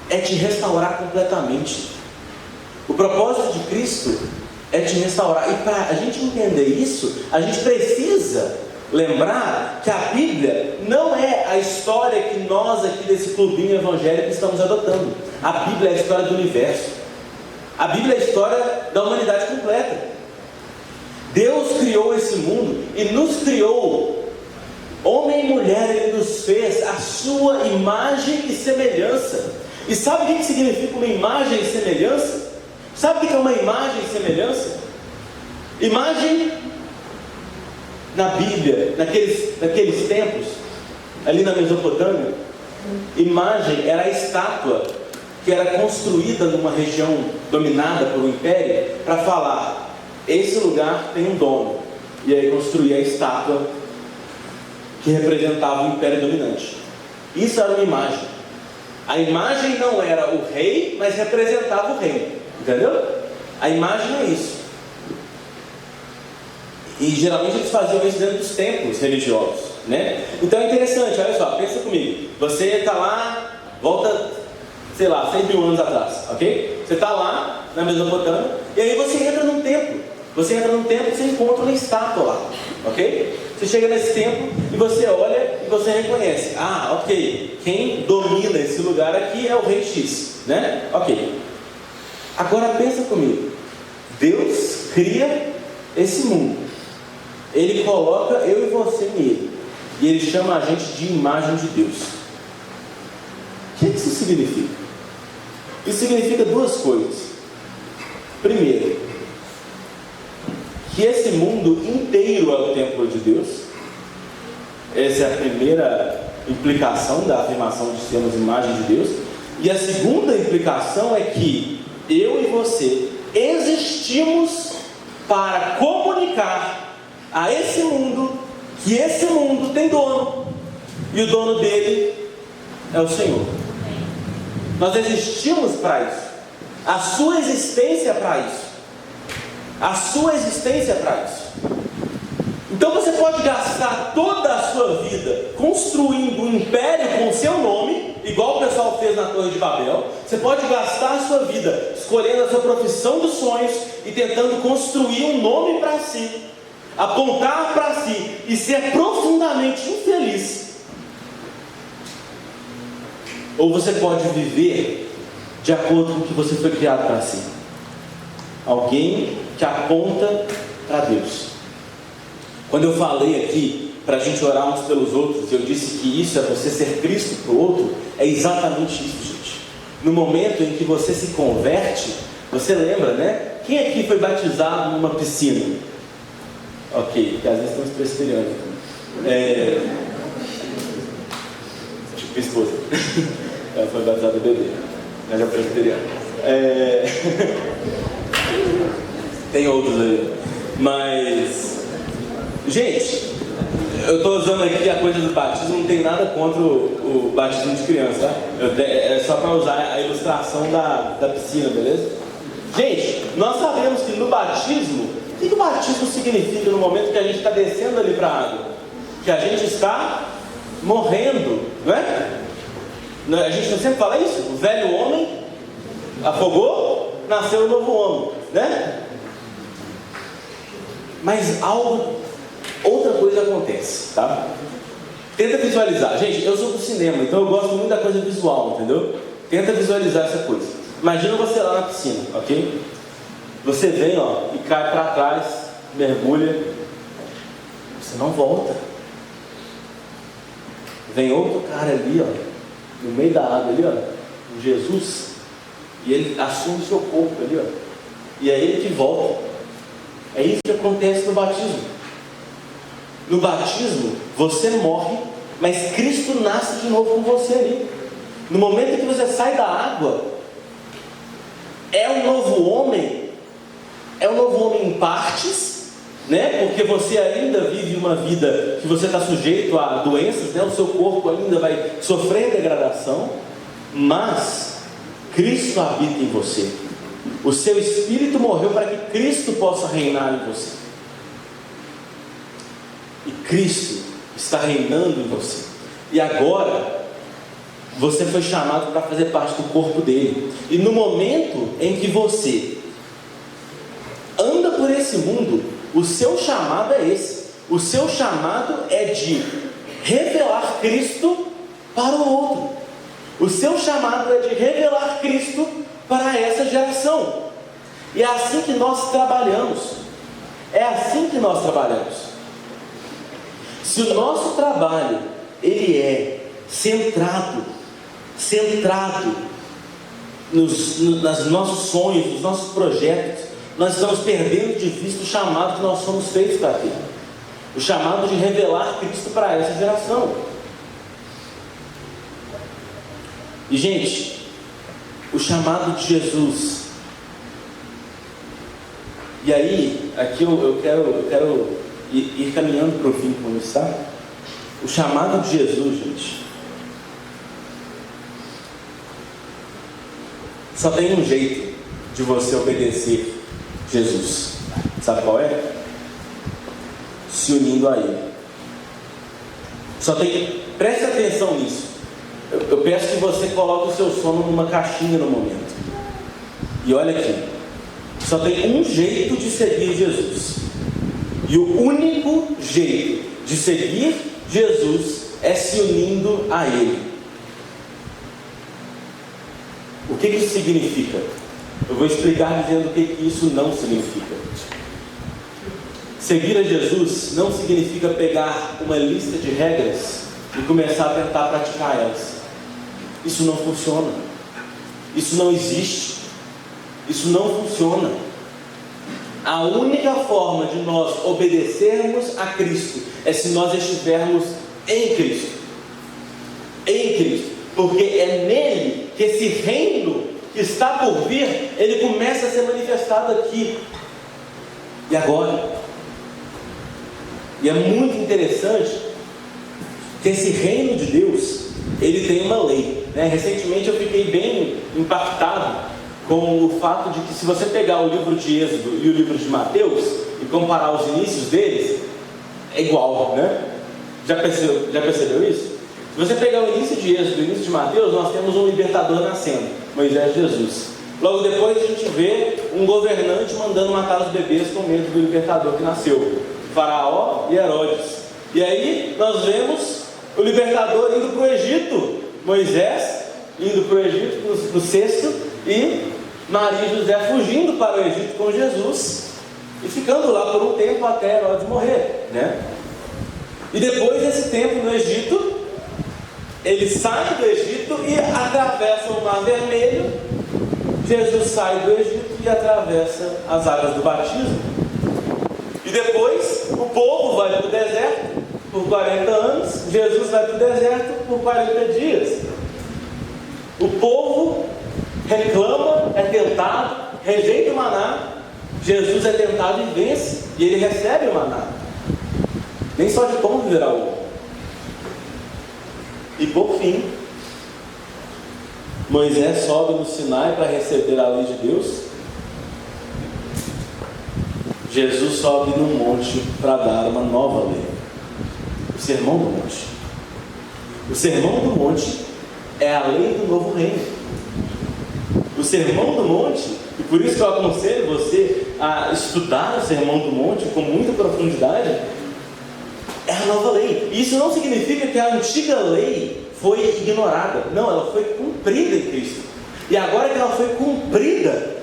B: é te restaurar completamente. O propósito de Cristo é te restaurar. E para a gente entender isso, a gente precisa lembrar que a Bíblia não é a história que nós aqui desse clubinho evangélico estamos adotando. A Bíblia é a história do universo. A Bíblia é a história da humanidade completa. Deus criou esse mundo e nos criou, homem e mulher, Ele nos fez a sua imagem e semelhança. E sabe o que significa uma imagem e semelhança? Sabe o que é uma imagem e semelhança? Imagem, na Bíblia, naqueles tempos, ali na Mesopotâmia, imagem era a estátua que era construída numa região dominada por um império, para falar: esse lugar tem um dono. E aí construía a estátua que representava o império dominante. Isso era uma imagem. A imagem não era o rei, mas representava o rei. Entendeu? A imagem é isso. E geralmente eles faziam isso dentro dos templos religiosos, né? Então é interessante, olha só, pensa comigo. Você está lá, volta, sei lá, 100 mil anos atrás, ok? Você está lá na Mesopotâmia, e aí você entra num templo. Você entra num templo e você encontra uma estátua lá, ok? Você chega nesse templo e você olha e você reconhece: ah, ok, quem domina esse lugar aqui é o rei X, né? Ok. Agora pensa comigo. Deus cria esse mundo. Ele coloca eu e você nele. E Ele chama a gente de imagem de Deus. O que isso significa? Isso significa duas coisas. Primeiro, que esse mundo inteiro é o templo de Deus. Essa é a primeira implicação da afirmação de sermos imagem de Deus. E a segunda implicação é que eu e você existimos para comunicar a esse mundo que esse mundo tem dono, e o dono dele é o Senhor. Nós existimos para isso. A sua existência é para isso. A sua existência é para isso. Então você pode gastar toda a sua vida construindo um império com o seu nome, igual o pessoal fez na Torre de Babel. Você pode gastar a sua vida escolhendo a sua profissão dos sonhos e tentando construir um nome para si, apontar para si e ser profundamente infeliz. Ou você pode viver de acordo com o que você foi criado para si. Alguém que aponta para Deus. Quando eu falei aqui para a gente orar uns pelos outros, eu disse que isso é você ser Cristo para o outro, é exatamente isso, gente. No momento em que você se converte, você lembra, né? Quem aqui foi batizado numa piscina? Ok, porque às vezes estamos presbiterianos. Tipo minha esposa. Ela foi batizada bebê. Ela já é presbiteriana. Tem outros aí. Mas, gente, eu estou usando aqui a coisa do batismo, não tem nada contra o batismo de criança, tá? É só para usar a ilustração da piscina, beleza? Gente, nós sabemos que no batismo, o que o batismo significa no momento que a gente está descendo ali para a água? Que a gente está morrendo, não é? A gente não sempre fala isso? O velho homem afogou, nasceu um novo homem, né? Mas outra coisa acontece, tá? Tenta visualizar. Gente, eu sou do cinema, então eu gosto muito da coisa visual, entendeu? Tenta visualizar essa coisa. Imagina você lá na piscina, ok? Você vem, ó, e cai para trás, mergulha, você não volta. Vem outro cara ali, ó, no meio da água ali, ó, um Jesus, e ele assume o seu corpo ali, ó, e é ele que volta. É isso que acontece no batismo. No batismo, você morre, mas Cristo nasce de novo com você ali. No momento que você sai da água, é um novo homem em partes, né? Porque você ainda vive uma vida que você está sujeito a doenças, né? O seu corpo ainda vai sofrer degradação, mas Cristo habita em você. O seu espírito morreu para que Cristo possa reinar em você. E Cristo está reinando em você. E agora, você foi chamado para fazer parte do corpo dele. E no momento em que você anda por esse mundo, o seu chamado é esse. O seu chamado é de revelar Cristo para o outro. O seu chamado é de revelar Cristo para essa geração. E é assim que nós trabalhamos. É assim que nós trabalhamos. Se o nosso trabalho ele é centrado nos nossos sonhos, nos nossos projetos, nós estamos perdendo de vista o chamado que nós somos feitos para ter. O chamado de revelar Cristo para essa geração. E gente, o chamado de Jesus. E aí, aqui eu quero ir caminhando para o fim com isso, tá? O chamado de Jesus, gente, só tem um jeito de você obedecer Jesus. Sabe qual é? Se unindo a Ele. Preste atenção nisso. Eu peço que você coloque o seu sono numa caixinha no momento. E olha aqui. Só tem um jeito de seguir Jesus. E o único jeito de seguir Jesus é se unindo a Ele. O que isso significa? Eu vou explicar dizendo o que isso não significa. Seguir a Jesus não significa pegar uma lista de regras e começar a tentar praticar elas. Isso não funciona. Isso não existe. Isso não funciona. A única forma de nós obedecermos a Cristo é se nós estivermos em Cristo. Em Cristo. Porque é nele que esse reino que está por vir, ele começa a ser manifestado aqui e agora. E é muito interessante que esse reino de Deus, ele tem uma lei, né? Recentemente eu fiquei bem impactado com o fato de que, se você pegar o livro de Êxodo e o livro de Mateus e comparar os inícios deles, é igual, né? Já percebeu isso? Se você pegar o início de Êxodo e o início de Mateus, nós temos um libertador nascendo, Moisés Jesus. Logo depois a gente vê um governante mandando matar os bebês com medo do libertador que nasceu, Faraó e Herodes. E aí nós vemos o libertador indo para o Egito, Moisés indo para o Egito, no cesto, e Maria e José fugindo para o Egito com Jesus e ficando lá por um tempo até Herodes morrer, né? E depois desse tempo no Egito, eles saem do Egito e atravessam o Mar Vermelho. Jesus sai do Egito e atravessa as águas do batismo. E depois o povo vai para o deserto por 40 anos. Jesus vai para o deserto por 40 dias. O povo reclama, é tentado, rejeita o maná. Jesus é tentado e vence, e ele recebe o maná. Nem só de pão viverá o homem. E por fim, Moisés sobe no Sinai para receber a lei de Deus. Jesus sobe num monte para dar uma nova lei. O Sermão do Monte. O Sermão do Monte é a lei do novo reino. O Sermão do Monte, e por isso que eu aconselho você a estudar o Sermão do Monte com muita profundidade, é a nova lei. Isso não significa que a antiga lei foi ignorada. Não, ela foi cumprida em Cristo. E agora que ela foi cumprida,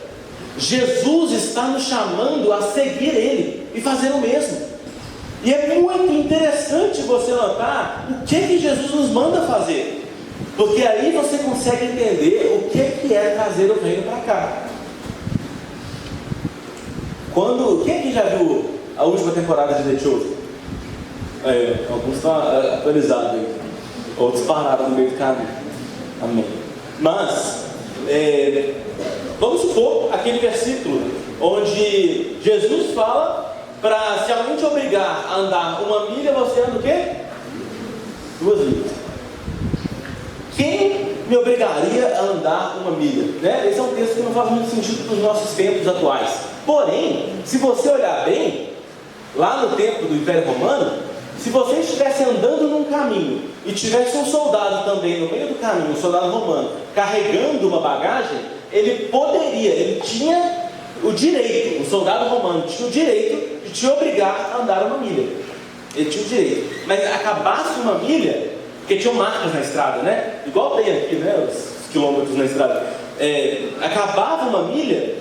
B: Jesus está nos chamando a seguir Ele e fazer o mesmo. E é muito interessante você notar o que Jesus nos manda fazer, porque aí você consegue entender o que é trazer o reino para cá. Quem aqui já viu a última temporada de The Chosen? Alguns estão atualizados aí, outros pararam no meio do caminho. Amém. Mas vamos supor aquele versículo onde Jesus fala para, se alguém te obrigar a andar 1 milha, você anda o quê? 2 milhas. Quem me obrigaria a andar 1 milha? Né? Esse é um texto que não faz muito sentido para os nossos tempos atuais. Porém, se você olhar bem, lá no tempo do Império Romano, se você estivesse andando num caminho e tivesse um soldado também no meio do caminho, um soldado romano, carregando uma bagagem, ele tinha o direito, o soldado romano tinha o direito de te obrigar a andar 1 milha. Ele tinha o direito. Mas acabasse 1 milha, porque tinham marcas na estrada, né? Igual tem aqui, né? Os quilômetros na estrada. Acabava 1 milha,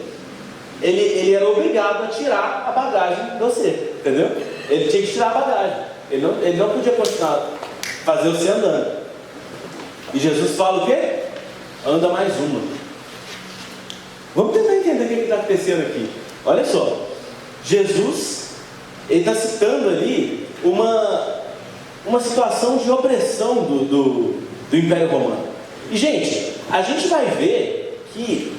B: ele era obrigado a tirar a bagagem de você, entendeu? Ele tinha que tirar a bagagem. Ele não podia continuar fazer você andando. E Jesus fala o quê? Anda mais 1. Vamos tentar entender o que está acontecendo aqui. Olha só, Jesus, ele está citando ali uma situação de opressão do Império Romano. E gente, a gente vai ver que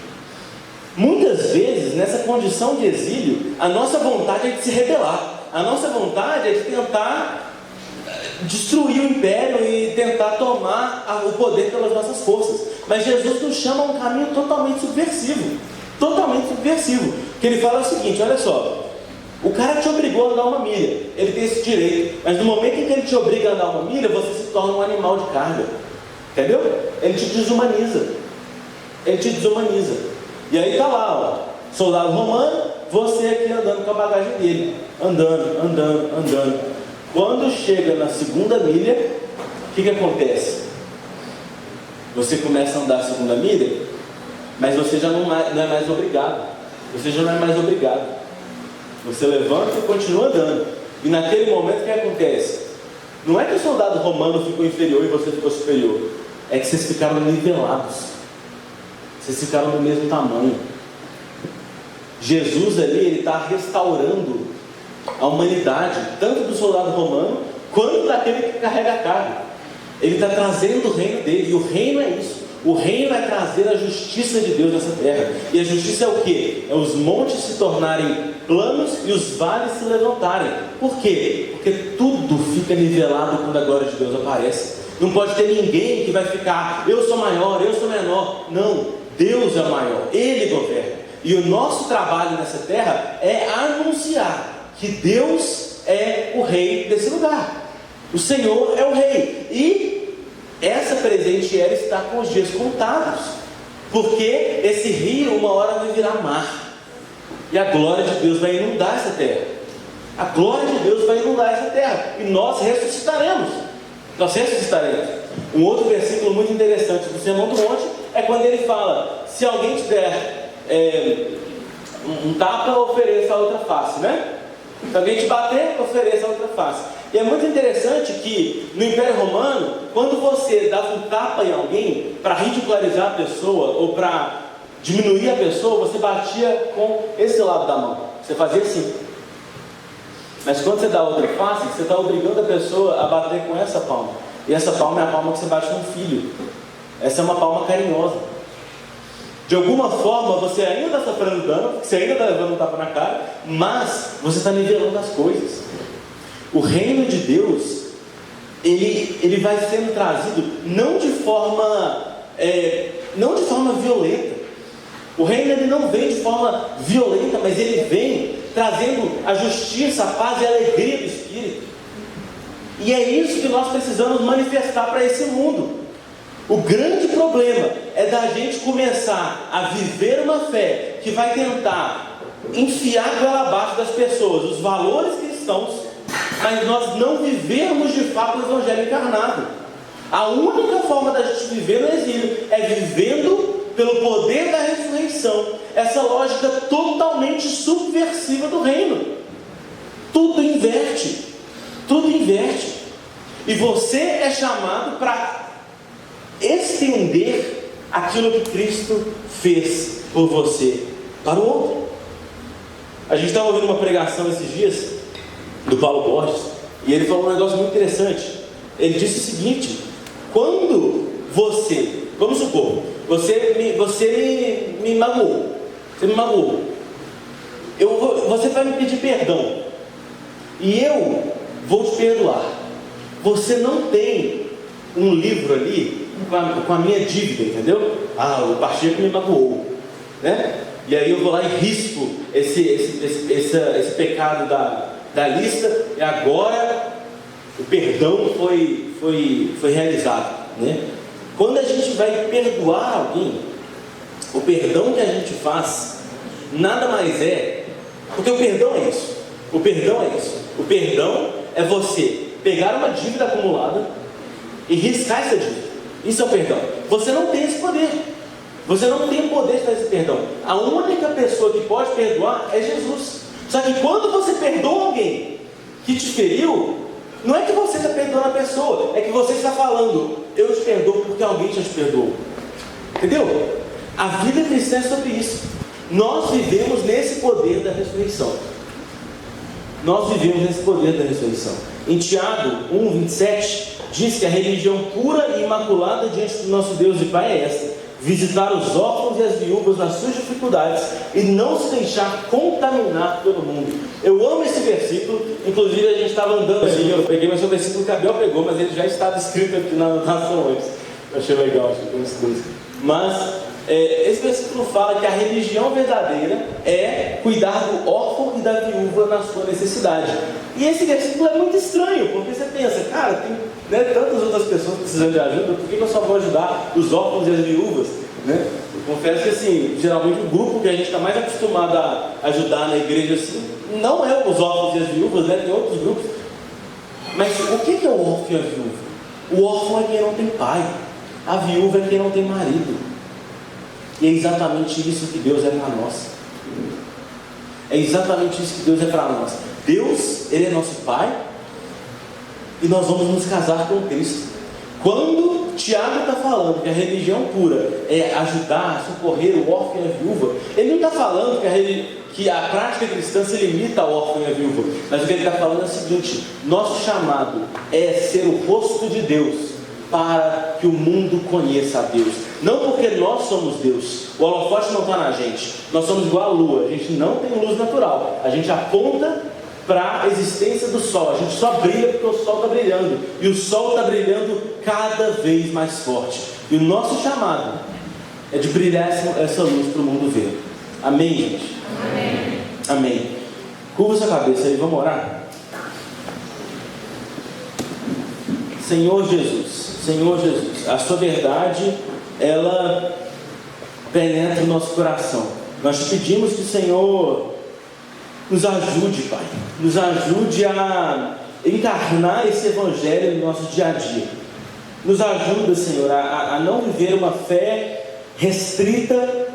B: muitas vezes nessa condição de exílio, a nossa vontade é de se rebelar. A nossa vontade é de tentar destruir o império e tentar tomar o poder pelas nossas forças. Mas Jesus nos chama a um caminho totalmente subversivo. Totalmente subversivo. Que ele fala o seguinte, olha só, o cara te obrigou a andar 1 milha, ele tem esse direito, mas no momento em que ele te obriga a andar 1 milha, você se torna um animal de carga. Entendeu? Ele te desumaniza. Ele te desumaniza. E aí está lá, ó, soldado romano, você aqui andando com a bagagem dele, andando. Quando chega na 2ª milha, o que acontece? Você começa a andar a 2ª milha, mas você já não é mais obrigado. Você levanta e continua andando. E naquele momento o que acontece? Não é que o soldado romano ficou inferior e você ficou superior, é que vocês ficaram nivelados. Vocês ficaram do mesmo tamanho. Jesus ali, ele está restaurando a humanidade, tanto do soldado romano, quanto daquele que carrega a carga. Ele está trazendo o reino dele, e o reino é isso. O reino é trazer a justiça de Deus nessa terra. E a justiça é o quê? É os montes se tornarem planos e os vales se levantarem. Por quê? Porque tudo fica nivelado quando a glória de Deus aparece. Não pode ter ninguém que vai ficar, eu sou maior, eu sou menor. Não, Deus é o maior, Ele governa. E o nosso trabalho nessa terra é anunciar que Deus é o rei desse lugar. O Senhor é o rei. E essa presente era está com os dias contados. Porque esse rio uma hora vai virar mar. E a glória de Deus vai inundar essa terra. A glória de Deus vai inundar essa terra. E nós ressuscitaremos. Um outro versículo muito interessante do Sermão do Monte é quando ele fala: se alguém te der um tapa, ofereça a outra face, né? Se alguém te bater, ofereça a outra face. E é muito interessante que no Império Romano, quando você dava um tapa em alguém para ridicularizar a pessoa ou para diminuir a pessoa, você batia com esse lado da mão. Você fazia assim. Mas quando você dá a outra face, você está obrigando a pessoa a bater com essa palma. E essa palma é a palma que você bate no filho. Essa é uma palma carinhosa. De alguma forma, você ainda está sofrendo dano, você ainda está levando um tapa na cara, mas você está nivelando as coisas. O reino de Deus, ele vai sendo trazido não de forma violenta. O reino ele não vem de forma violenta, mas ele vem trazendo a justiça, a paz e a alegria do Espírito. E é isso que nós precisamos manifestar para esse mundo. O grande problema é da gente começar a viver uma fé que vai tentar enfiar goela abaixo das pessoas os valores cristãos, mas nós não vivermos de fato o Evangelho encarnado. A única forma da gente viver no exílio é vivendo pelo poder da ressurreição, essa lógica totalmente subversiva do reino. Tudo inverte, tudo inverte. E você é chamado para estender aquilo que Cristo fez por você para o outro. A gente estava ouvindo uma pregação esses dias do Paulo Borges, e ele falou um negócio muito interessante. Ele disse o seguinte: quando você, vamos supor, você me magoou, você vai me pedir perdão e eu vou te perdoar. Você não tem um livro ali com a minha dívida, entendeu? O Pacheco me magoou, né? E aí eu vou lá e risco esse pecado da lista, e agora o perdão foi realizado, né? Quando a gente vai perdoar alguém, o perdão que a gente faz nada mais é, porque o perdão é isso. O perdão é você pegar uma dívida acumulada e riscar essa dívida. Isso é o perdão. Você não tem esse poder. Você não tem o poder de fazer esse perdão. A única pessoa que pode perdoar é Jesus. Só que quando você perdoa alguém que te feriu, não é que você está perdoando a pessoa, é que você está falando: eu te perdoo porque alguém já te perdoou. Entendeu? A vida cristã é sobre isso. Nós vivemos nesse poder da ressurreição. Em Tiago 1:27 diz que a religião pura e imaculada diante do nosso Deus e Pai é esta: visitar os órfãos e as viúvas nas suas dificuldades e não se deixar contaminar pelo mundo. Eu amo esse versículo. Inclusive a gente estava andando assim, eu peguei, mas o versículo que a Bel pegou, mas ele já estava escrito aqui na anotação antes. Eu achei legal, achei coincidência. Mas esse versículo fala que a religião verdadeira é cuidar do órfão e da viúva na sua necessidade. E esse versículo é muito estranho, porque você pensa: cara, tem tantas outras pessoas precisando de ajuda, por que eu só vou ajudar os órfãos e as viúvas? Né? Eu confesso que assim, geralmente o grupo que a gente está mais acostumado a ajudar na igreja assim, não é os órfãos e as viúvas, né? Tem outros grupos. Mas o que é o órfão e a viúva? O órfão é quem não tem pai, a viúva é quem não tem marido. E é exatamente isso que Deus é para nós. Deus, Ele é nosso Pai, e nós vamos nos casar com Cristo. Quando Tiago está falando que a religião pura é ajudar, socorrer o órfão e a viúva, ele não está falando que a prática cristã se limita ao órfão e à viúva, mas o que ele está falando é o seguinte: nosso chamado é ser o rosto de Deus para que o mundo conheça a Deus. Não porque nós somos Deus, o holofote não está na gente, nós somos igual a lua, a gente não tem luz natural, a gente aponta para a existência do sol, a gente só brilha porque o sol está brilhando, e o sol está brilhando cada vez mais forte, e o nosso chamado é de brilhar essa luz para o mundo ver. Amém, gente? Amém. Curva sua cabeça aí, vamos orar? Senhor Jesus, a sua verdade, ela penetra o nosso coração. Nós te pedimos que o Senhor nos ajude, Pai, nos ajude a encarnar esse Evangelho no nosso dia a dia. Nos ajuda, Senhor, a não viver uma fé restrita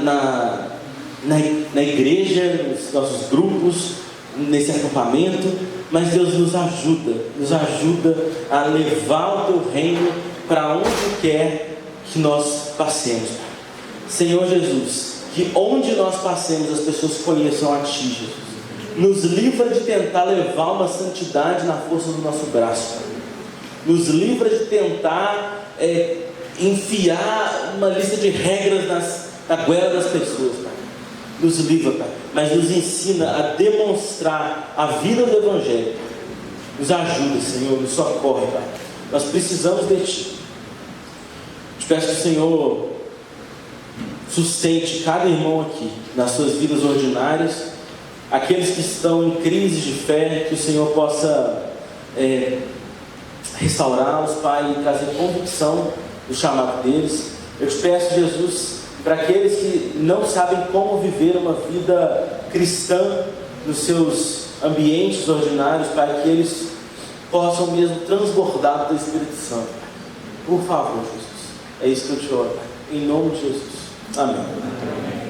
B: na igreja, nos nossos grupos, nesse acampamento, mas Deus nos ajuda a levar o teu reino para onde quer que nós passemos. Senhor Jesus, que onde nós passemos as pessoas conheçam a Ti, Jesus. Nos livra de tentar levar uma santidade na força do nosso braço. Nos livra de tentar enfiar uma lista de regras na goela das pessoas, Pai. Nos livra, Pai, mas nos ensina a demonstrar a vida do Evangelho. Nos ajuda, Senhor, nos socorre, Pai. Nós precisamos de Ti. Te peço que o Senhor sustente cada irmão aqui nas suas vidas ordinárias aqueles que estão em crise de fé, que o Senhor possa restaurá-los, Pai, e trazer convicção do chamado deles. Eu te peço, Jesus, para aqueles que não sabem como viver uma vida cristã nos seus ambientes ordinários, Pai, que eles possam mesmo transbordar do Espírito Santo. Por favor, Jesus. É isso que eu te oro, Pai. Em nome de Jesus. Amém.